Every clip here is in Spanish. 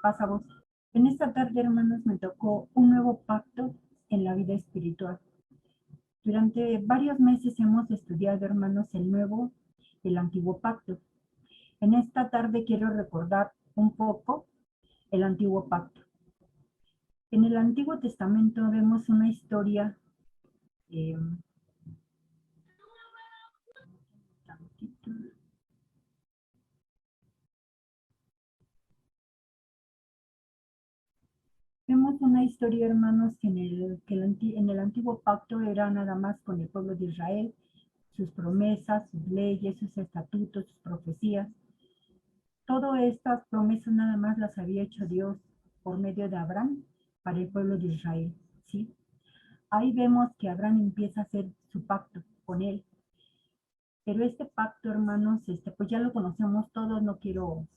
Pasa vos. En esta tarde, hermanos, me tocó un nuevo pacto en la vida espiritual. Durante varios meses hemos estudiado, hermanos, el nuevo y el antiguo pacto. En esta tarde quiero recordar un poco el antiguo pacto. En el Antiguo Testamento vemos una historia eh, vemos una historia, hermanos, que en el antiguo pacto era nada más con el pueblo de Israel, sus promesas, sus leyes, sus estatutos, sus profecías. Todas estas promesas nada más las había hecho Dios por medio de Abraham para el pueblo de Israel, ¿sí? Ahí vemos que Abraham empieza a hacer su pacto con él. Pero este pacto, hermanos, pues ya lo conocemos todos, no quiero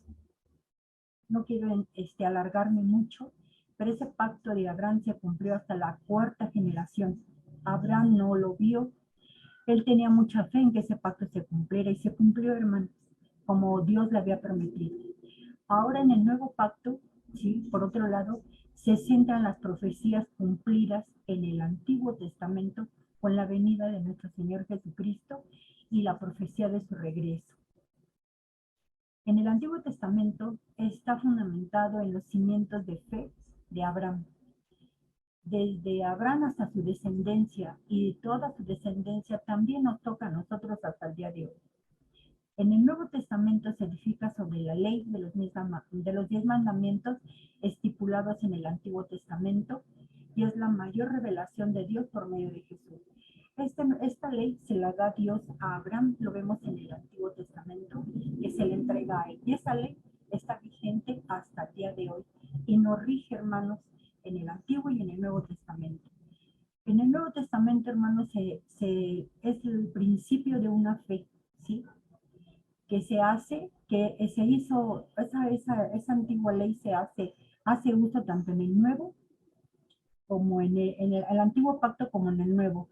alargarme mucho, pero ese pacto de Abraham se cumplió hasta la cuarta generación. Abraham no lo vio, él tenía mucha fe en que ese pacto se cumpliera y se cumplió, hermanos, como Dios le había prometido. Ahora en el nuevo pacto, ¿sí? Por otro lado, se centran las profecías cumplidas en el Antiguo Testamento con la venida de nuestro Señor Jesucristo y la profecía de su regreso. En el Antiguo Testamento está fundamentado en los cimientos de fe de Abraham. Desde Abraham hasta su descendencia y de toda su descendencia también nos toca a nosotros hasta el día de hoy. En el Nuevo Testamento se edifica sobre la ley de los 10 mandamientos estipulados en el Antiguo Testamento y es la mayor revelación de Dios por medio de Jesús. Esta ley se la da Dios a Abraham, lo vemos en el Antiguo Testamento, que se le entrega a él. Y esa ley está vigente hasta el día de hoy y nos rige, hermanos, en el Antiguo y en el Nuevo Testamento. En el Nuevo Testamento, hermanos, es el principio de una fe, ¿sí? Que se hizo, esa antigua ley hace uso tanto en el nuevo como el antiguo pacto como en el nuevo.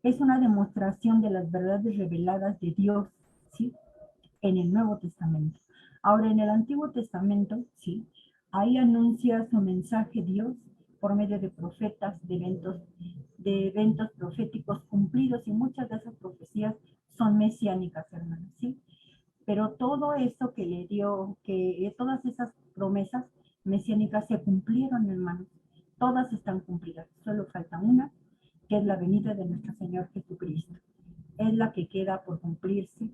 Es una demostración de las verdades reveladas de Dios, ¿sí? En el Nuevo Testamento. Ahora, en el Antiguo Testamento, ¿sí? Ahí anuncia su mensaje Dios por medio de profetas, de eventos proféticos cumplidos y muchas de esas profecías son mesiánicas, hermanos, ¿sí? Pero todo eso que le dio, todas esas promesas mesiánicas se cumplieron, hermanos. Todas están cumplidas. Solo falta una, que es la venida de nuestro Señor Jesucristo. Es la que queda por cumplirse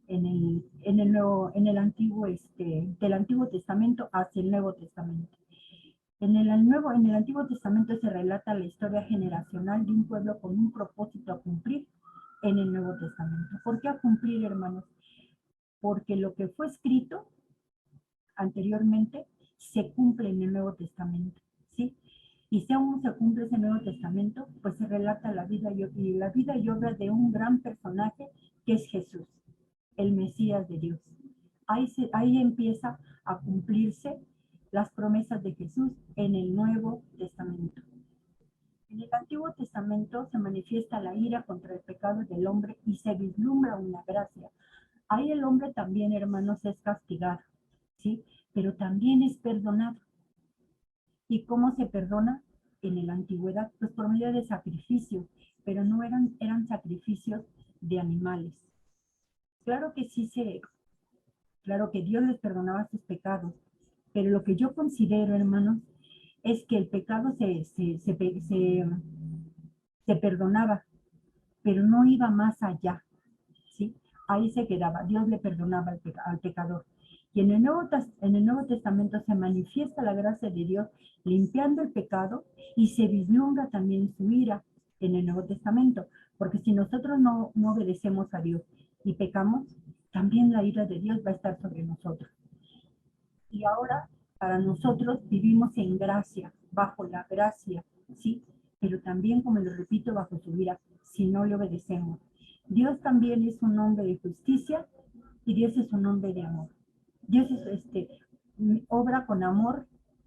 en el antiguo, del Antiguo Testamento hacia el Nuevo Testamento. En el Antiguo Testamento se relata la historia generacional de un pueblo con un propósito a cumplir en el Nuevo Testamento. ¿Por qué a cumplir, hermanos? Porque lo que fue escrito anteriormente se cumple en el Nuevo Testamento, ¿sí? Y si aún se cumple ese Nuevo Testamento, pues se relata la vida y obra de un gran personaje que es Jesús, el Mesías de Dios. Ahí empieza a cumplirse las promesas de Jesús en el Nuevo Testamento. En el Antiguo Testamento se manifiesta la ira contra el pecado del hombre y se vislumbra una gracia. Ahí el hombre también, hermanos, es castigado, ¿sí? Pero también es perdonado. ¿Y cómo se perdona? En la antigüedad, pues por medio de sacrificios, pero no eran sacrificios de animales. Claro que claro que Dios les perdonaba sus pecados, pero lo que yo considero, hermanos, es que el pecado se perdonaba, pero no iba más allá, ¿sí? Ahí se quedaba, Dios le perdonaba al pecador. Y en el Nuevo Testamento se manifiesta la gracia de Dios limpiando el pecado y se vislumbra también su ira en el Nuevo Testamento, porque si nosotros no obedecemos a Dios y pecamos, también la ira de Dios va a estar sobre nosotros. Y ahora, para nosotros vivimos en gracia, bajo la gracia, ¿sí? Pero también, como lo repito, bajo su ira, si no le obedecemos. Dios también es un hombre de justicia y Dios es un hombre de amor. Dios obra con amor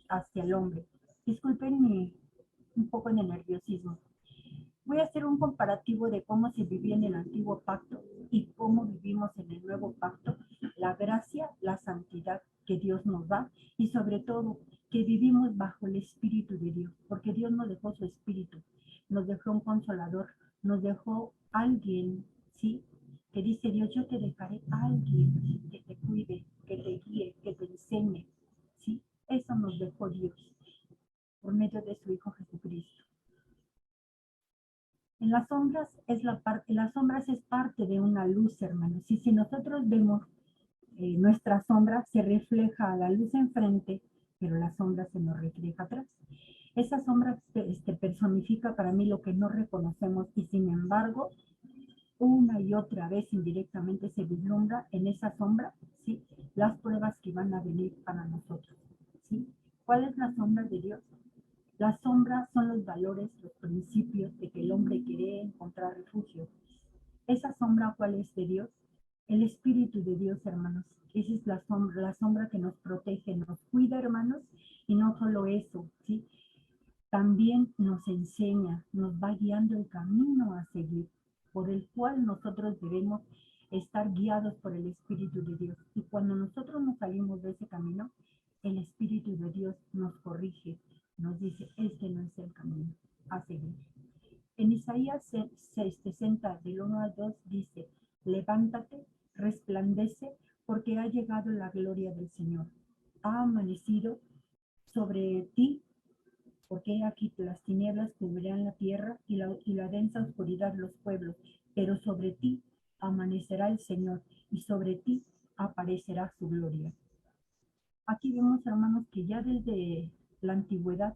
hacia el hombre. Disculpen un poco de nerviosismo. Voy a hacer un comparativo de cómo se vivía en el antiguo pacto y cómo vivimos en el nuevo pacto, la gracia, la santidad que Dios nos da y sobre todo que dejó el Espíritu de Dios, porque Dios nos dejó su Espíritu, nos dejó un consolador, nos dejó alguien, ¿sí? Que dice Dios, yo te dejaré a alguien que te cuide, que te guíe, que te enseñe, ¿sí? Eso nos dejó Dios por medio de su Hijo Jesucristo. En las sombras las sombras es parte de una luz, hermanos. Y si nosotros vemos nuestra sombra, se refleja a la luz enfrente, pero la sombra se nos refleja atrás. Esa sombra personifica para mí lo que no reconocemos y sin embargo, una y otra vez indirectamente se vislumbra en esa sombra, ¿sí? Las pruebas que van a venir para nosotros, ¿sí? ¿Cuál es la sombra de Dios? Las sombras son los valores, los principios de que el hombre quiere encontrar refugio. ¿Esa sombra cuál es de Dios? El Espíritu de Dios, hermanos. Esa es la sombra que nos protege, nos cuida, hermanos, y no solo eso, ¿sí? También nos enseña, nos va guiando el camino a seguir, por el cual nosotros debemos estar guiados por el Espíritu de Dios. Y cuando nosotros nos salimos de ese camino, el Espíritu de Dios nos corrige, nos dice, este no es el camino a seguir. En Isaías 60, del 1 al 2, dice, levántate, resplandece, porque ha llegado la gloria del Señor. Ha amanecido sobre ti, porque aquí las tinieblas cubrirán la tierra y la densa oscuridad los pueblos, pero sobre ti amanecerá el Señor y sobre ti aparecerá su gloria. Aquí vemos, hermanos, que ya desde la antigüedad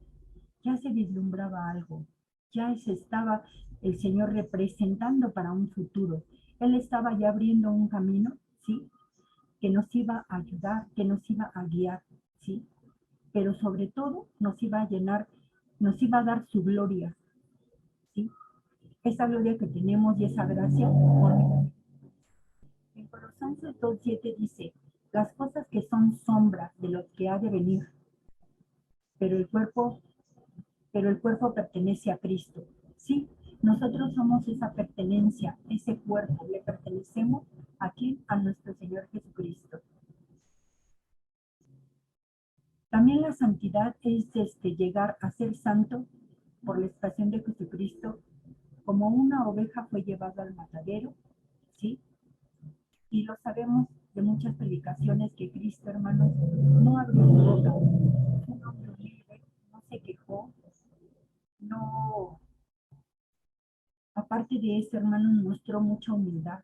ya se vislumbraba algo, ya se estaba el Señor representando para un futuro. Él estaba ya abriendo un camino, ¿sí? Que nos iba a ayudar, que nos iba a guiar, ¿sí? Pero sobre todo nos iba a llenar, nos iba a dar su gloria, ¿sí? Esa gloria que tenemos y esa gracia. En Colosenses 2:7 dice, las cosas que son sombras de lo que ha de venir, pero el cuerpo pertenece a Cristo. Sí, nosotros somos esa pertenencia, ese cuerpo, le pertenecemos aquí a nuestro Señor Jesucristo. También la santidad es llegar a ser santo por la expiación de Jesucristo, como una oveja fue llevada al matadero, ¿sí? Y lo sabemos de muchas predicaciones que Cristo, hermanos, no abrió su boca, un hombre humilde, no se quejó, no. Aparte de eso, hermano, mostró mucha humildad.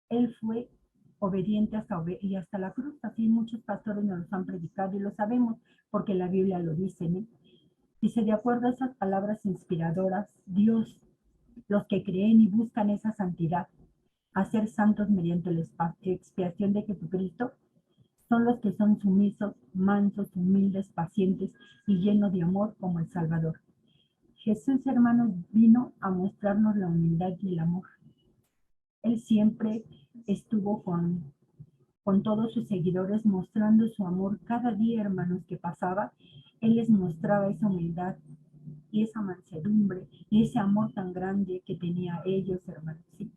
Él fue obediente y hasta la cruz. Así muchos pastores nos los han predicado y lo sabemos porque la Biblia lo dice, ¿no? Dice, de acuerdo a esas palabras inspiradoras, Dios, los que creen y buscan esa santidad, a ser santos mediante la expiación de Jesucristo, son los que son sumisos, mansos, humildes, pacientes y llenos de amor como el Salvador. Jesús, hermanos, vino a mostrarnos la humildad y el amor. Él siempre estuvo con todos sus seguidores mostrando su amor. Cada día, hermanos, que pasaba, Él les mostraba esa humildad y esa mansedumbre y ese amor tan grande que tenía ellos, hermanos. ¿Sí?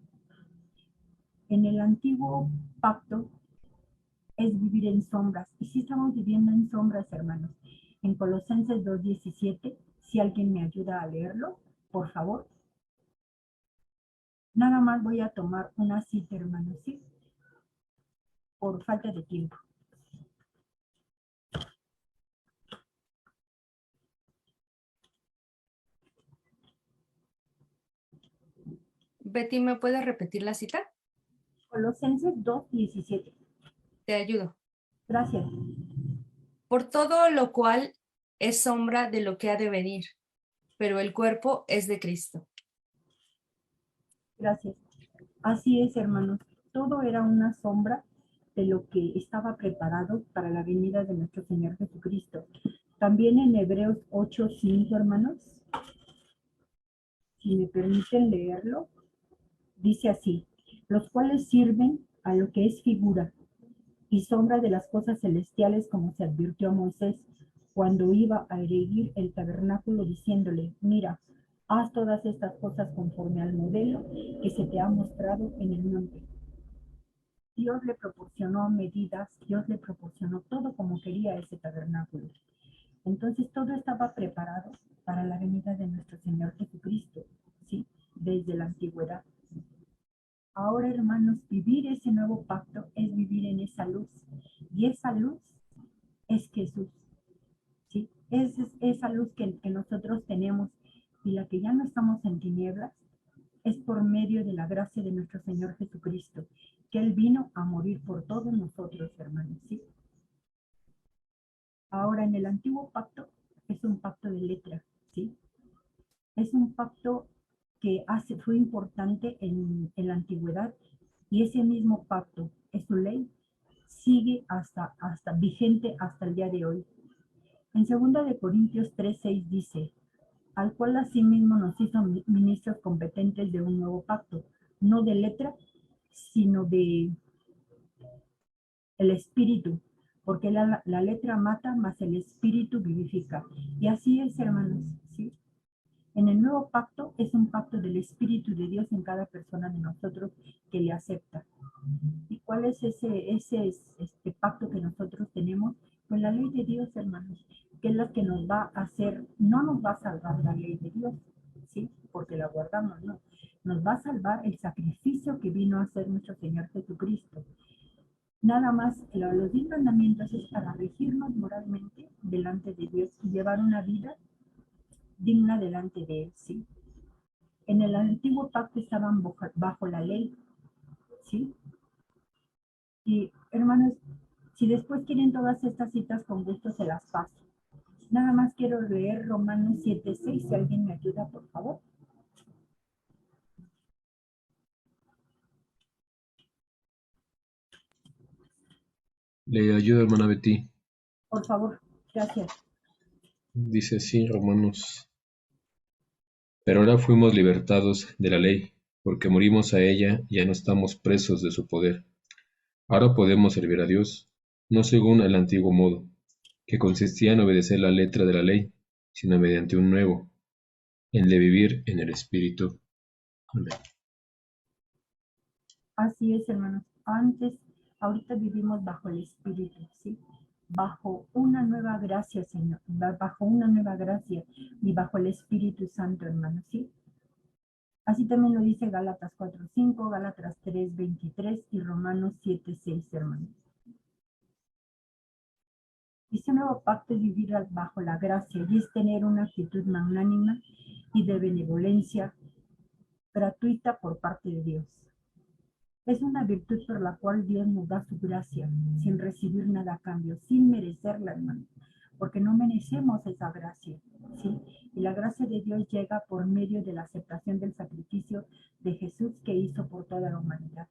En el antiguo pacto es vivir en sombras. Y sí estamos viviendo en sombras, hermanos. En Colosenses 2:17, si alguien me ayuda a leerlo, por favor. Nada más voy a tomar una cita, hermanos, ¿sí? Por falta de tiempo. Betty, ¿me puedes repetir la cita? Colosenses 2:17. Te ayudo. Gracias. Por todo lo cual es sombra de lo que ha de venir, pero el cuerpo es de Cristo. Gracias. Así es, hermanos. Todo era una sombra de lo que estaba preparado para la venida de nuestro Señor Jesucristo. También en Hebreos 8:5, hermanos, si me permiten leerlo, dice así, los cuales sirven a lo que es figura y sombra de las cosas celestiales, como se advirtió a Moisés cuando iba a erigir el tabernáculo, diciéndole, mira, haz todas estas cosas conforme al modelo que se te ha mostrado en el monte. Dios le proporcionó medidas, Dios le proporcionó todo como quería ese tabernáculo. Entonces todo estaba preparado para la venida de nuestro Señor Jesucristo, ¿sí? Desde la antigüedad. Ahora, hermanos, vivir ese nuevo pacto es vivir en esa luz. Y esa luz es Jesús, ¿sí? Es esa luz que nosotros tenemos y la que ya no estamos en tinieblas, es por medio de la gracia de nuestro Señor Jesucristo, que Él vino a morir por todos nosotros, hermanos, ¿sí? Ahora, en el antiguo pacto, es un pacto de letra, ¿sí? Es un pacto que fue importante en la antigüedad y ese mismo pacto, es su ley, sigue hasta vigente hasta el día de hoy. En 2 Corintios 3:6 dice, al cual asimismo nos hizo ministros competentes de un nuevo pacto, no de letra, sino de el espíritu, porque la letra mata, mas el espíritu vivifica. Y así es, hermanos, ¿sí? En el nuevo pacto es un pacto del Espíritu de Dios en cada persona de nosotros que le acepta. ¿Y cuál es este pacto que nosotros tenemos? Pues la ley de Dios, hermanos, que es la que nos va a hacer, no nos va a salvar la ley de Dios, ¿sí? Porque la guardamos, no. Nos va a salvar el sacrificio que vino a hacer nuestro Señor Jesucristo. Nada más, los 10 mandamientos es para regirnos moralmente delante de Dios y llevar una vida digna delante de Él, ¿sí? En el antiguo pacto estaban bajo la ley, ¿sí? Y hermanos, si después quieren todas estas citas, con gusto se las paso. Nada más quiero leer Romanos 7:6, si alguien me ayuda, por favor. Le ayuda, hermana Betty. Por favor, gracias. Dice así, Romanos. Pero ahora fuimos libertados de la ley, porque morimos a ella y ya no estamos presos de su poder. Ahora podemos servir a Dios, no según el antiguo modo, que consistía en obedecer la letra de la ley, sino mediante un nuevo, el de vivir en el Espíritu. Amén. Así es, hermanos. Ahorita vivimos bajo el Espíritu, ¿sí? Bajo una nueva gracia, Señor, bajo una nueva gracia y bajo el Espíritu Santo, hermanos, ¿sí? Así también lo dice Gálatas 4:5, Gálatas 3:23 y Romanos 7:6, hermanos. Este nuevo pacto es vivir bajo la gracia y es tener una actitud magnánima y de benevolencia gratuita por parte de Dios. Es una virtud por la cual Dios nos da su gracia, sin recibir nada a cambio, sin merecerla, hermano, porque no merecemos esa gracia, ¿sí? Y la gracia de Dios llega por medio de la aceptación del sacrificio de Jesús que hizo por toda la humanidad.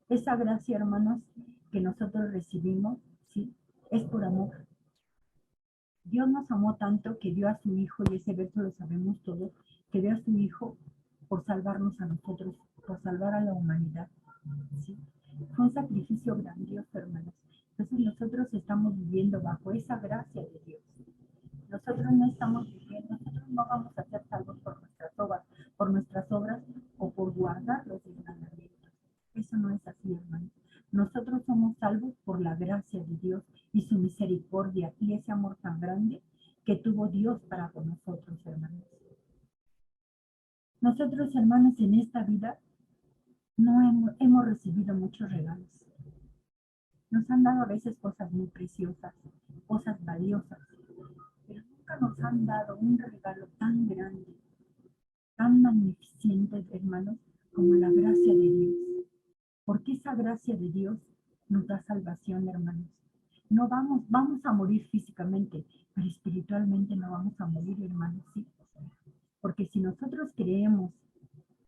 Esa gracia, hermanos, que nosotros recibimos, ¿sí? Es por amor. Dios nos amó tanto que dio a su Hijo, y ese verso lo sabemos todos, que dio a su Hijo por salvarnos a nosotros, por salvar a la humanidad. ¿Sí? Fue un sacrificio grandioso, hermanos. Entonces nosotros estamos viviendo bajo esa gracia de Dios. Nosotros no estamos viviendo, nosotros no vamos a ser salvos por nuestras obras o por guardar los mandamientos. Eso no es así, hermanos. Nosotros somos salvos por la gracia de Dios y su misericordia y ese amor tan grande que tuvo Dios para con nosotros, hermanos. Nosotros, hermanos, en esta vida no hemos recibido muchos regalos. Nos han dado a veces cosas muy preciosas, cosas valiosas, pero nunca nos han dado un regalo tan grande, tan magnificente, hermanos, como la gracia de Dios. Porque esa gracia de Dios nos da salvación, hermanos. No vamos a morir físicamente, pero espiritualmente no vamos a morir, hermanos, sí. Porque si nosotros creemos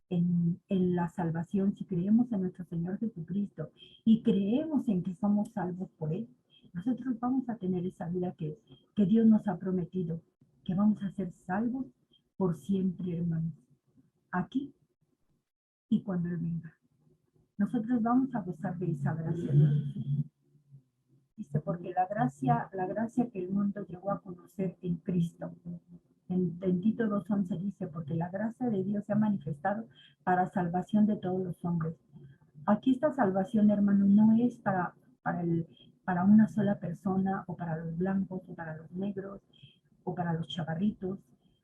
en la salvación, si creemos en nuestro Señor Jesucristo y creemos en que somos salvos por Él, nosotros vamos a tener esa vida que Dios nos ha prometido, que vamos a ser salvos por siempre, hermanos, aquí y cuando Él venga. Nosotros vamos a gozar de esa gracia. Dice, porque la gracia que el mundo llegó a conocer en Cristo. En Tito 2:11 dice, porque la gracia de Dios se ha manifestado para salvación de todos los hombres. Aquí esta salvación, hermano, no es para una sola persona o para los blancos o para los negros. o para los chavarritos.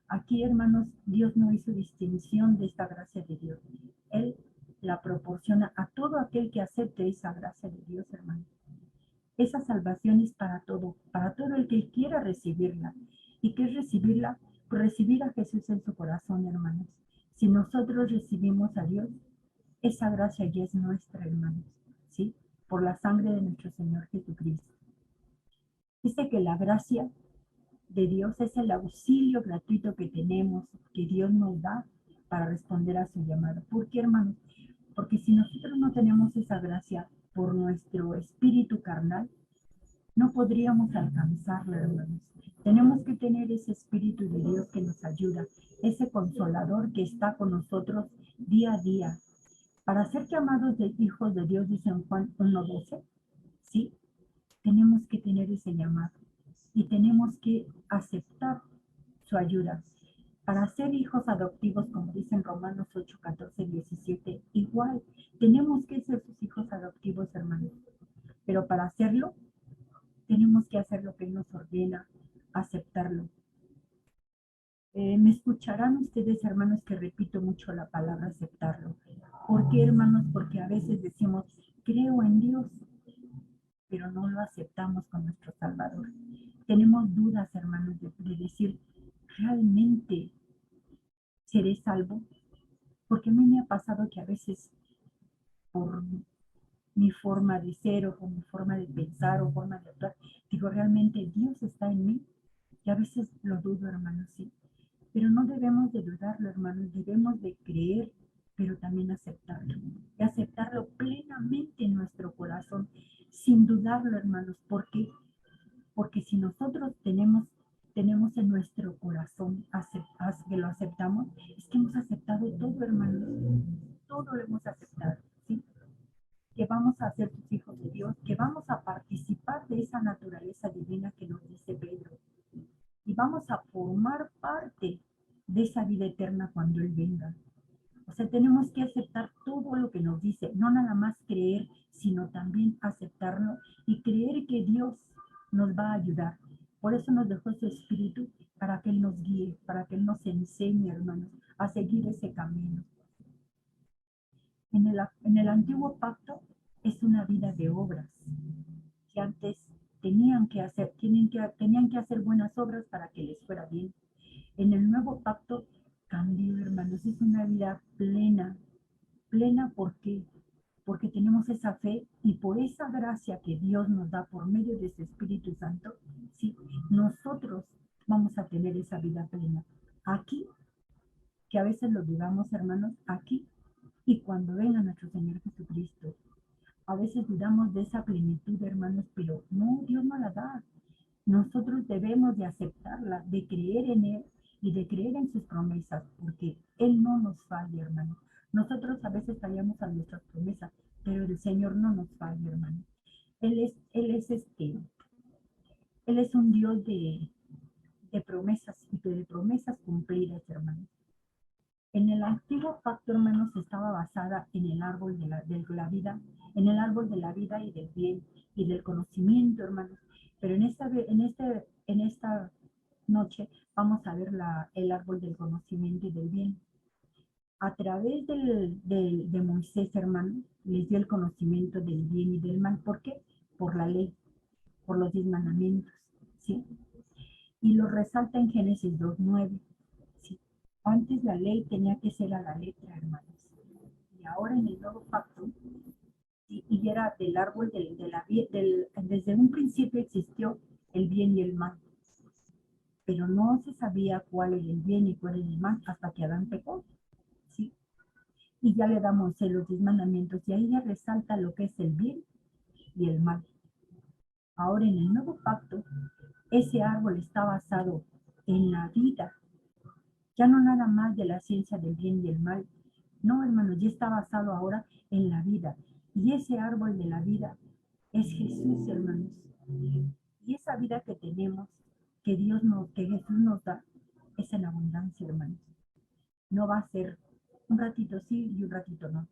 Aquí, hermanos, Dios no hizo distinción de esta gracia de Dios. Él la proporciona a todo aquel que acepte esa gracia de Dios, hermanos. Esa salvación es para todo el que quiera recibirla. ¿Y qué es recibirla? Pues recibir a Jesús en su corazón, hermanos. Si nosotros recibimos a Dios, esa gracia ya es nuestra, hermanos, ¿sí? Por la sangre de nuestro Señor Jesucristo. Dice que la gracia de Dios es el auxilio gratuito que tenemos, que Dios nos da para responder a su llamado. ¿Por qué, hermanos? Porque si nosotros no tenemos esa gracia por nuestro espíritu carnal, no podríamos alcanzarla, hermanos. Tenemos que tener ese espíritu de Dios que nos ayuda, ese consolador que está con nosotros día a día. Para ser llamados de hijos de Dios, dice en Juan 1:12, ¿sí? Tenemos que tener ese llamado y tenemos que aceptar su ayuda. Para ser hijos adoptivos, como dicen Romanos 8, 14, 17, igual tenemos que ser sus hijos adoptivos, hermanos. Pero para hacerlo, tenemos que hacer lo que Él nos ordena, aceptarlo. Me escucharán ustedes, hermanos, que repito mucho la palabra aceptarlo. ¿Por qué, hermanos? Porque a veces decimos, creo en Dios, pero no lo aceptamos con nuestro Salvador. Tenemos dudas, hermanos, de decir, ¿realmente seré salvo? Porque a mí me ha pasado que a veces por mi forma de ser o por mi forma de pensar o forma de actuar, digo, ¿realmente Dios está en mí? Y a veces lo dudo, hermanos, sí. Pero no debemos de dudarlo, hermanos, debemos de creer, pero también aceptarlo. Y aceptarlo plenamente en nuestro corazón, sin dudarlo, hermanos. ¿Por qué? Porque si nosotros tenemos en nuestro corazón que lo aceptamos, es que hemos aceptado todo, hermanos. Todo lo hemos aceptado, ¿sí? Que vamos a ser tus hijos de Dios, que vamos a participar de esa naturaleza divina que nos dice Pedro. Y vamos a formar parte de esa vida eterna cuando Él venga. O sea, tenemos que aceptar todo lo que nos dice, no nada más creer, sino también aceptarlo y creer que Dios nos va a ayudar. Por eso nos dejó su Espíritu, para que Él nos guíe, para que Él nos enseñe, hermanos, a seguir ese camino. En el antiguo pacto es una vida de obras, que antes tenían que hacer buenas obras para que les fuera bien. En el nuevo pacto cambió, hermanos, es una vida plena. Plena, ¿por qué? Porque tenemos esa fe y por esa gracia que Dios nos da por medio de su Espíritu Santo, ¿sí? Nosotros vamos a tener esa vida plena. Aquí, que a veces lo dudamos, hermanos, aquí y cuando venga nuestro Señor Jesucristo. A veces dudamos de esa plenitud, hermanos, pero no, Dios no la da. Nosotros debemos de aceptarla, de creer en Él y de creer en sus promesas, porque Él no nos falla, hermano. Nosotros a veces fallamos a nuestras promesas, pero el Señor no nos falla, hermano. Él es un Dios de promesas y de promesas cumplidas, hermano. En el antiguo pacto, hermanos, estaba basada en el árbol de la vida, en el árbol de la vida y del bien y del conocimiento, hermanos. Pero en esta noche vamos a ver el árbol del conocimiento y del bien. A través de Moisés, hermano, les dio el conocimiento del bien y del mal. ¿Por qué? Por la ley, por los 10 mandamientos, ¿sí? Y lo resalta en Génesis 2:9, ¿sí? Antes la ley tenía que ser a la letra, hermanos. Y ahora en el nuevo pacto, y era del árbol desde un principio existió el bien y el mal. Pero no se sabía cuál era el bien y cuál era el mal hasta que Adán pecó, ¿sí? Y ya le da Moisés los 10 mandamientos y ahí ya resalta lo que es el bien y el mal. Ahora en el nuevo pacto, ese árbol está basado en la vida, ya no nada más de la ciencia del bien y el mal. No, hermanos, ya está basado ahora en la vida. Y ese árbol de la vida es Jesús, hermanos. Y esa vida que tenemos, que Jesús nos da, es en abundancia, hermanos. No va a ser un ratito sí y un ratito no.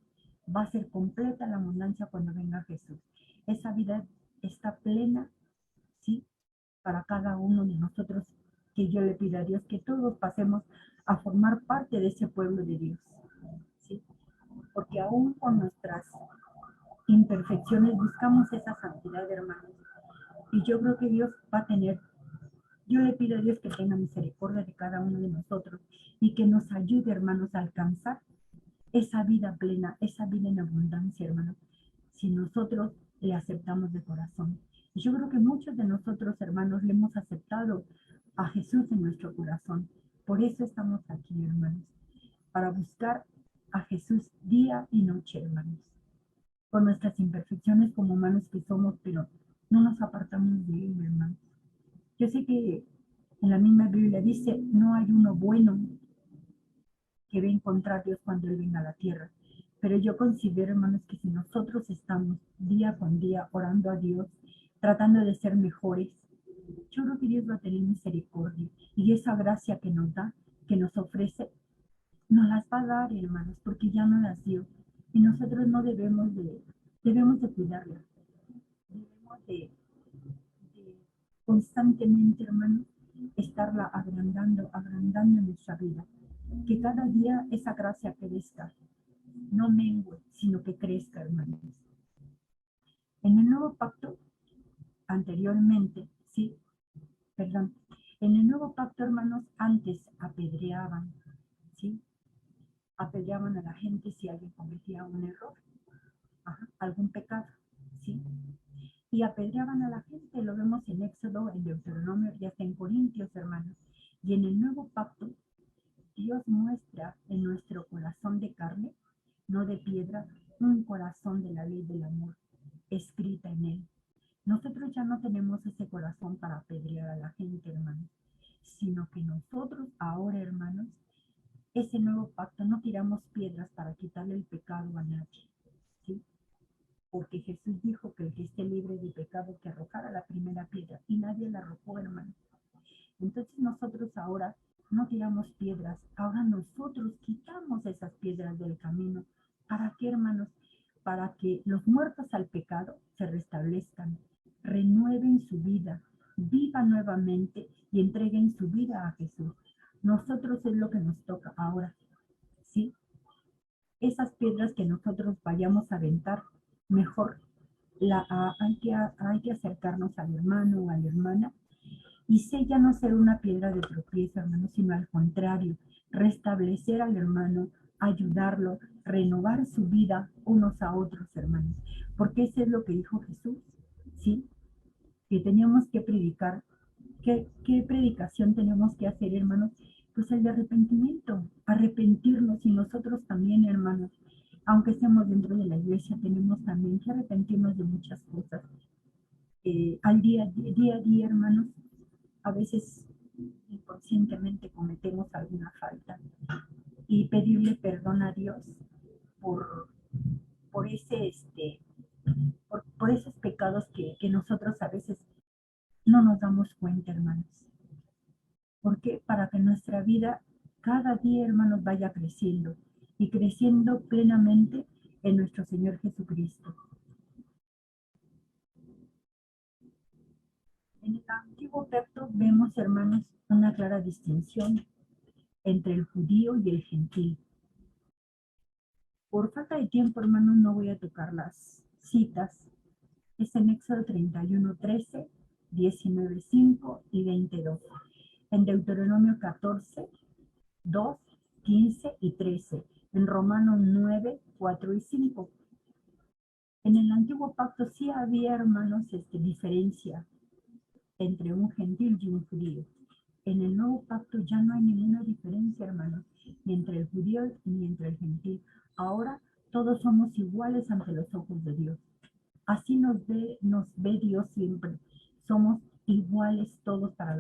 Va a ser completa la abundancia cuando venga Jesús. Esa vida está plena, sí, para cada uno de nosotros que yo le pido a Dios que todos pasemos a formar parte de ese pueblo de Dios, ¿sí? Porque aún con nuestras imperfecciones buscamos esa santidad, hermanos. Y yo creo que Dios va a tener, yo le pido a Dios que tenga misericordia de cada uno de nosotros y que nos ayude, hermanos, a alcanzar esa vida plena, esa vida en abundancia, hermanos, si nosotros le aceptamos de corazón. Y yo creo que muchos de nosotros, hermanos, le hemos aceptado a Jesús en nuestro corazón. Por eso estamos aquí, hermanos, para buscar a Jesús día y noche, hermanos, con nuestras imperfecciones como humanos que somos, pero no nos apartamos de él, hermanos. Yo sé que en la misma Biblia dice, no hay uno bueno que va a encontrar Dios cuando Él venga a la tierra. Pero yo considero, hermanos, que si nosotros estamos día con día orando a Dios, tratando de ser mejores, yo creo que Dios va a tener misericordia. Y esa gracia que nos da, que nos ofrece, nos las va a dar, hermanos, porque ya no las dio. Y nosotros no debemos de cuidarla. Debemos de constantemente, hermanos, estarla agrandando en nuestra vida. Que cada día esa gracia crezca, no mengue, sino que crezca, hermanos. En el nuevo pacto, anteriormente, sí, perdón, en el nuevo pacto, hermanos, antes apedreaban, sí, apedreaban a la gente si alguien cometía un error, algún pecado, sí, y apedreaban a la gente, lo vemos en Éxodo, en Deuteronomio y hasta en Corintios, hermanos. Y en el nuevo pacto, Dios muestra en nuestro corazón de carne, no de piedra, un corazón de la ley del amor, escrita en él. Nosotros ya no tenemos ese corazón para apedrear a la gente, hermanos, sino que nosotros ahora, hermanos, ese nuevo pacto no tiramos piedras para quitarle el pecado a nadie, ¿sí? Porque Jesús dijo que el que esté libre de pecado que arrojara la primera piedra, y nadie la arrojó, hermanos. Entonces nosotros ahora no tiramos piedras, ahora nosotros quitamos esas piedras del camino. ¿Para qué, hermanos? Para que los muertos al pecado se restablezcan, renueven su vida, vivan nuevamente y entreguen su vida a Jesús. Nosotros es lo que nos toca ahora, ¿sí? Esas piedras que nosotros vayamos a aventar, mejor hay que acercarnos al hermano o a la hermana y sé ya no ser una piedra de tropiezo, hermano, sino al contrario, restablecer al hermano, ayudarlo, renovar su vida unos a otros, hermanos. Porque eso es lo que dijo Jesús, ¿sí? Que teníamos que predicar. ¿Qué predicación tenemos que hacer, hermanos? Pues el de arrepentimiento, arrepentirnos y nosotros también, hermanos. Aunque estemos dentro de la iglesia, tenemos también que arrepentirnos de muchas cosas. Al día a día, hermanos, a veces inconscientemente cometemos alguna falta y pedirle perdón a Dios por, por por esos pecados que nosotros a veces no nos damos cuenta, hermanos. Porque para que nuestra vida cada día, hermanos, vaya creciendo y creciendo plenamente en nuestro Señor Jesucristo. En el Antiguo Pacto vemos, hermanos, una clara distinción entre el judío y el gentil. Por falta de tiempo, hermanos, no voy a tocar las citas. Es en Éxodo 31:13, 19:5 y 22. En Deuteronomio 14, 2, 15 y 13. En Romanos 9, 4 y 5. En el Antiguo Pacto sí había, hermanos, diferencia entre un gentil y un judío. En el Nuevo Pacto ya no hay ninguna diferencia, hermanos, ni entre el judío ni entre el gentil. Ahora todos somos iguales ante los ojos de Dios. Así nos ve Dios siempre. Somos iguales todos para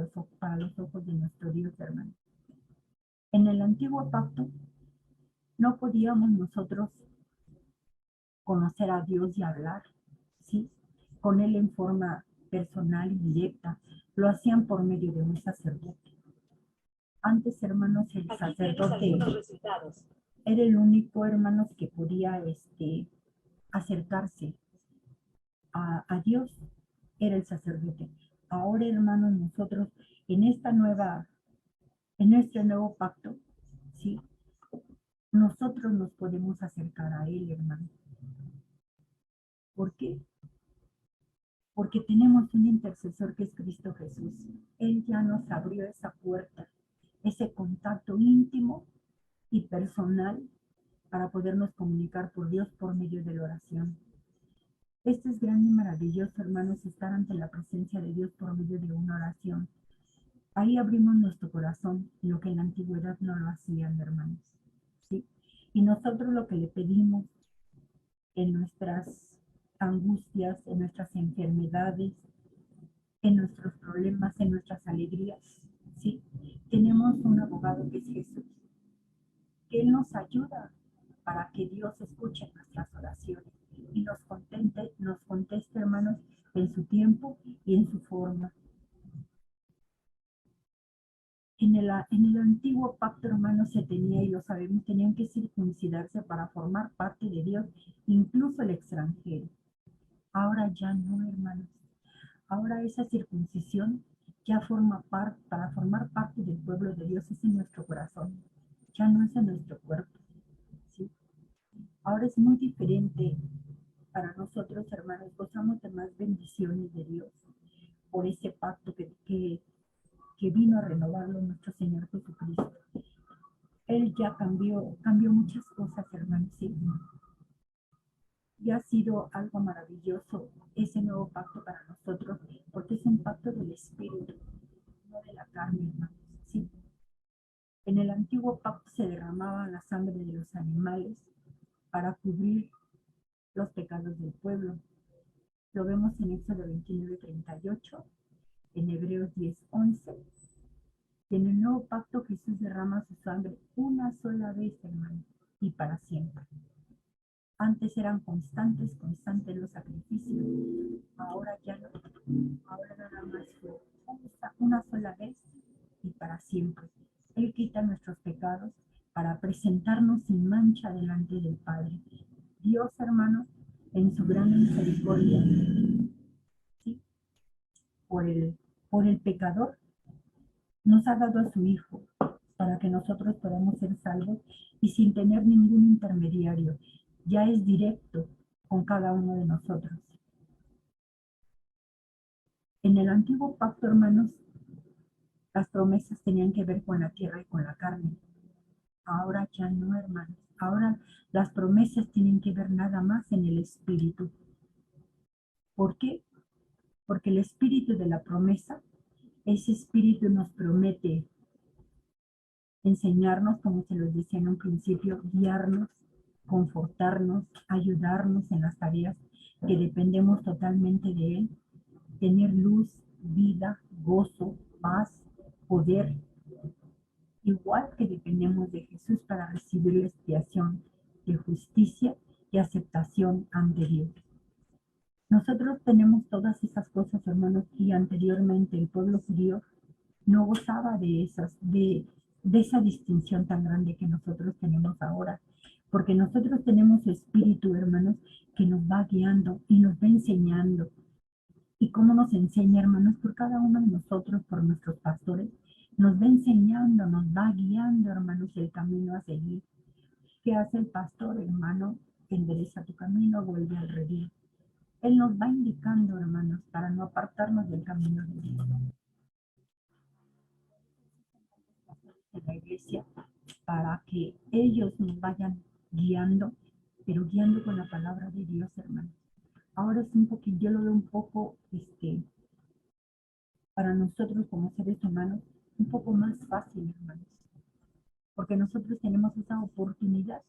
los ojos de nuestro Dios, hermanos. En el Antiguo Pacto no podíamos nosotros conocer a Dios y hablar, ¿sí? Con Él en forma personal y directa. Lo hacían por medio de un sacerdote. Antes, hermanos, el sacerdote era el único, hermanos, que podía acercarse a Dios, era el sacerdote. Ahora, hermanos, nosotros en en este nuevo pacto, ¿sí? Nosotros nos podemos acercar a Él, hermano. ¿Por qué? Porque tenemos un intercesor que es Cristo Jesús. Él ya nos abrió esa puerta, ese contacto íntimo y personal para podernos comunicar por Dios por medio de la oración. Esto es grande y maravilloso, hermanos, estar ante la presencia de Dios por medio de una oración. Ahí abrimos nuestro corazón, lo que en la antigüedad no lo hacían, hermanos. ¿Sí? Y nosotros lo que le pedimos en nuestras angustias, en nuestras enfermedades, en nuestros problemas, en nuestras alegrías, ¿sí? Tenemos un abogado que es Jesús, que Él nos ayuda para que Dios escuche nuestras oraciones y nos conteste, hermanos, en su tiempo y en su forma. En el antiguo pacto, hermanos, se tenía, y lo sabemos, tenían que circuncidarse para formar parte de Dios, incluso el extranjero. Ahora ya no, hermanos. Ahora esa circuncisión ya forma parte, para formar parte del pueblo de Dios, es en nuestro corazón, ya no es en nuestro cuerpo, ¿sí? Ahora es muy diferente para nosotros, hermanos, gozamos de más bendiciones de Dios por ese pacto que vino a renovarlo nuestro Señor Jesucristo. Él ya cambió muchas cosas, hermanos, ¿sí? Y ha sido algo maravilloso ese nuevo pacto para nosotros, porque es un pacto del Espíritu, no de la carne, hermanos, ¿sí? En el antiguo pacto se derramaba la sangre de los animales para cubrir los pecados del pueblo. Lo vemos en Éxodo 29:38, en Hebreos 10:11. Y en el nuevo pacto Jesús derrama su sangre una sola vez, hermano, y para siempre. Antes eran constantes los sacrificios, ahora ya no, ahora nada más fue una sola vez y para siempre. Él quita nuestros pecados para presentarnos sin mancha delante del Padre. Dios, hermanos, en su gran misericordia, ¿sí? por el pecador, nos ha dado a su Hijo para que nosotros podamos ser salvos y sin tener ningún intermediario. Ya es directo con cada uno de nosotros. En el antiguo pacto, hermanos, las promesas tenían que ver con la tierra y con la carne. Ahora ya no, hermanos. Ahora las promesas tienen que ver nada más en el espíritu. ¿Por qué? Porque el espíritu de la promesa, ese espíritu nos promete enseñarnos, como se los decía en un principio, guiarnos, confortarnos, ayudarnos en las tareas que dependemos totalmente de Él, tener luz, vida, gozo, paz, poder, igual que dependemos de Jesús para recibir la expiación de justicia y aceptación ante Dios. Nosotros tenemos todas esas cosas, hermanos, y anteriormente el pueblo judío no gozaba de esa distinción tan grande que nosotros tenemos ahora, porque nosotros tenemos espíritu, hermanos, que nos va guiando y nos va enseñando. ¿Y cómo nos enseña, hermanos? Por cada uno de nosotros, por nuestros pastores, nos va enseñando, nos va guiando, hermanos, el camino a seguir. ¿Qué hace el pastor, hermano? Endereza tu camino, vuelve al redil. Él nos va indicando, hermanos, para no apartarnos del camino de Dios. En la iglesia, para que ellos nos vayan guiando, pero guiando con la palabra de Dios, hermanos. Ahora es un poquito, yo lo veo un poco, para nosotros como seres humanos, un poco más fácil, hermanos, porque nosotros tenemos esa oportunidad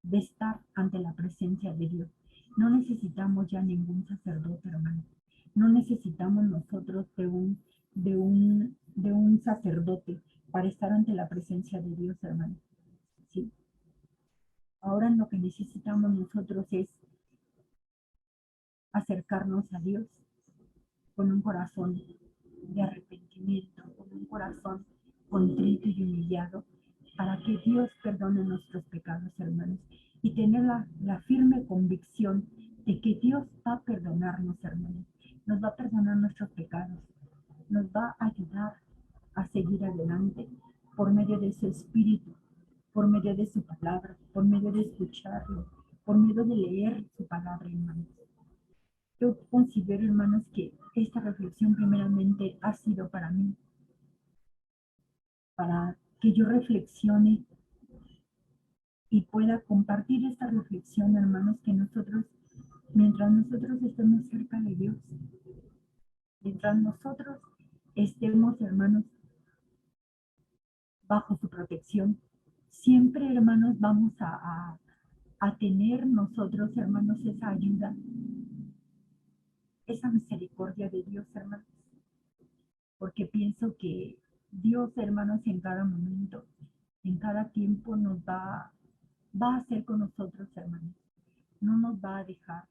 de estar ante la presencia de Dios. No necesitamos ya ningún sacerdote, hermano. No necesitamos nosotros de un sacerdote para estar ante la presencia de Dios, hermano. ¿Sí? Ahora lo que necesitamos nosotros es acercarnos a Dios con un corazón de arrepentimiento, con un corazón contrito y humillado, para que Dios perdone nuestros pecados, hermanos, y tener la firme convicción de que Dios va a perdonarnos, hermanos, nos va a perdonar nuestros pecados, nos va a ayudar a seguir adelante por medio de su espíritu, por medio de su palabra, por medio de escucharlo, por medio de leer su palabra, hermanos. Yo considero, hermanos, que esta reflexión primeramente ha sido para mí, para que yo reflexione y pueda compartir esta reflexión, hermanos, que nosotros, mientras nosotros estemos cerca de Dios, mientras nosotros estemos, hermanos, bajo su protección, siempre, hermanos, vamos a tener nosotros, hermanos, esa ayuda, esa misericordia de Dios, hermanos, porque pienso que Dios, hermanos, en cada momento, en cada tiempo va a hacer con nosotros, hermanos, no nos va a dejar.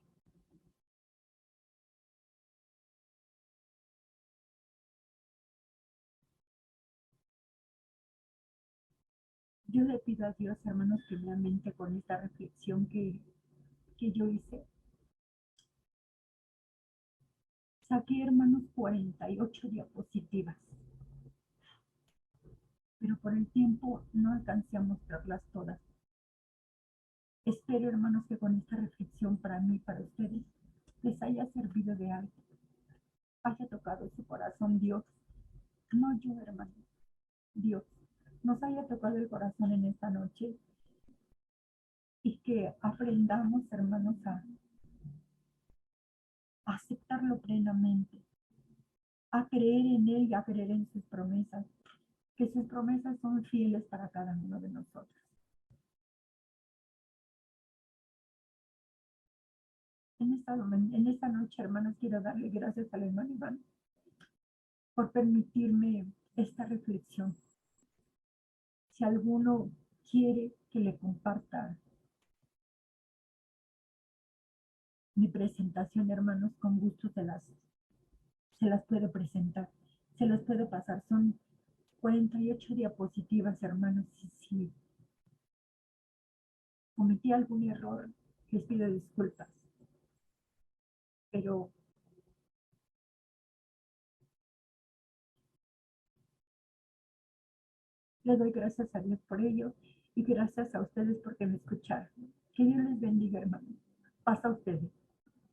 Yo le pido a Dios, hermanos, primeramente con esta reflexión que yo hice. Saqué, hermanos, 48 diapositivas, pero por el tiempo no alcancé a mostrarlas todas. Espero, hermanos, que con esta reflexión para mí, para ustedes, les haya servido de algo, haya tocado su corazón Dios, no yo, hermanos, Dios, nos haya tocado el corazón en esta noche y que aprendamos, hermanos, a aceptarlo plenamente, a creer en Él y a creer en sus promesas, que sus promesas son fieles para cada uno de nosotros. En esta noche, hermanos, quiero darle gracias al hermano Iván por permitirme esta reflexión. Si alguno quiere que le comparta mi presentación, hermanos, con gusto se las puedo presentar, se las puedo pasar. Son 48 diapositivas, hermanos. Si cometí algún error, les pido disculpas, pero le doy gracias a Dios por ello y gracias a ustedes porque me escucharon. Que Dios les bendiga, hermanos. Pasa a ustedes.